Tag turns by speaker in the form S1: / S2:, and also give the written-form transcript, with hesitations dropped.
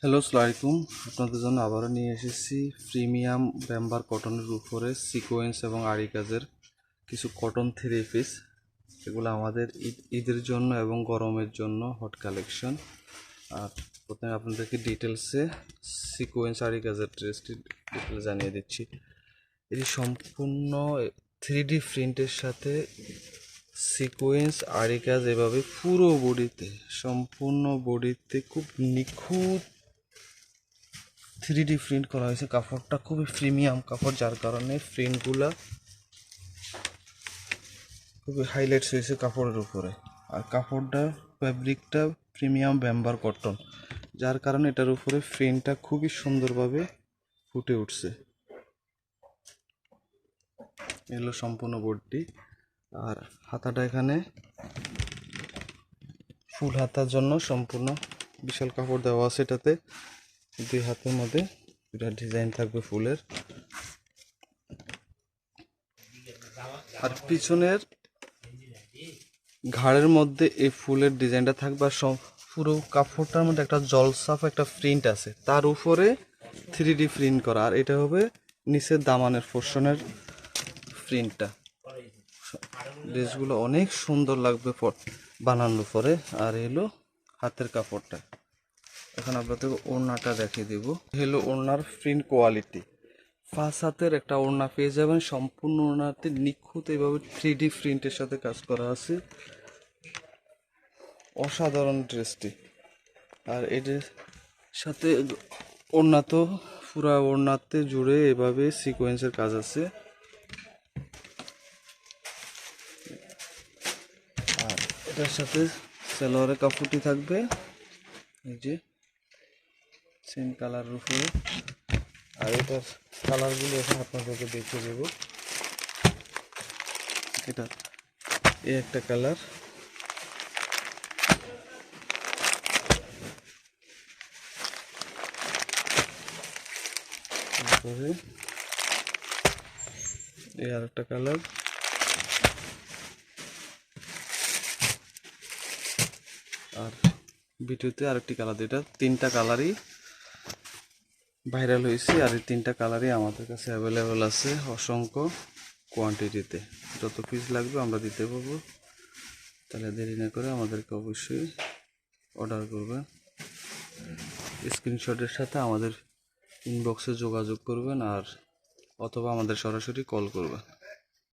S1: Hello, আসসালামু আলাইকুম। আপনাদের জন্য আবারও নিয়ে এসেছি প্রিমিয়াম ব্যাম্বার কটনের উপরে সিকোয়েন্স এবং আরি কাজের কিছু কটন থ্রি পিস। এগুলো আমাদের ঈদের জন্য এবং গরমের জন্য হট কালেকশন। আর প্রথমে আপনাদেরকে ডিটেলসে সিকোয়েন্স আরি কাজের ড্রেসটি ডিটেলস জানিয়ে দিচ্ছি। এটি সম্পূর্ণ 3D প্রিন্টের সাথে সিকোয়েন্স আরি কাজ এভাবে পুরো বডিতে, সম্পূর্ণ বডিতে খুব নিখুঁত 3D প্রিন্ট করা হয়েছে। কাপড়টা খুবই প্রিমিয়াম কাপড়, যার কারণে প্রিন্টগুলা খুবই হাইলাইটস হয়েছে কাপড়ের উপরে। আর কাপড়টা ফ্যাব্রিকটা প্রিমিয়াম ব্যাম্বার কটন, যার কারণে এটার উপরে প্রিন্টটা খুবই সুন্দরভাবে ফুটে উঠছে। এগুলো সম্পূর্ণ বোর্ডটি। আর হাতাটা এখানে ফুল হাতার জন্য সম্পূর্ণ বিশাল কাপড় দেওয়া আছে। এটাতে দুই হাতের মধ্যে দুটা ডিজাইন থাকবে ফুলের। আর পিছনের ঘাড়ের মধ্যে এই ফুলের ডিজাইনটা থাকবে। আর পুরো কাপড়টার মধ্যে একটা জলসাফ একটা প্রিন্ট আছে, তার উপরে 3D প্রিন্ট করা। আর এটা হবে নিচের দামানের পোর্শনের প্রিন্টটা। ড্রেসগুলো অনেক সুন্দর লাগবে বানানোর পরে। আর এলো হাতের কাপড়টা। এখন আপনাদের ওড়নাটা দেখিয়ে দিব। হলো ওড়নার প্রিন্ট কোয়ালিটি। ফার্স্ট হাতের একটা ওড়না পেয়ে যাবেন, সম্পূর্ণ ওড়নাতে নিখুঁত এইভাবে 3D প্রিন্টের সাথে কাজ করা আছে। অসাধারণ ড্রেসটি। আর এটার সাথে ওড়না তো পুরা ওড়নাতে জুড়ে এভাবে সিকোয়েন্সের কাজ আছে। আর এটার সাথে সালোয়ারের কাপড়টি থাকবে এই যে সেম কালারের উপরে। আর এটার কালারগুলো এখন আপনাদেরকে দেখিয়ে দেব। এটা এই একটা কালার, তারপরে এই আর একটা কালার, আর ভিডিওতে আরেকটি কালার। এটা তিনটা কালারই ভাইরাল হয়েছে। আর এই তিনটা কালারই আমাদের কাছে অ্যাভেলেবেল আছে অসংখ্য কোয়ান্টিটিতে। যত পিস লাগবে আমরা দিতে পারবো। তাহলে দেরি না করে আমাদেরকে অবশ্যই অর্ডার করবেন। স্ক্রিনশটের সাথে আমাদের ইনবক্সে যোগাযোগ করবেন, আর অথবা আমাদের সরাসরি কল করবেন।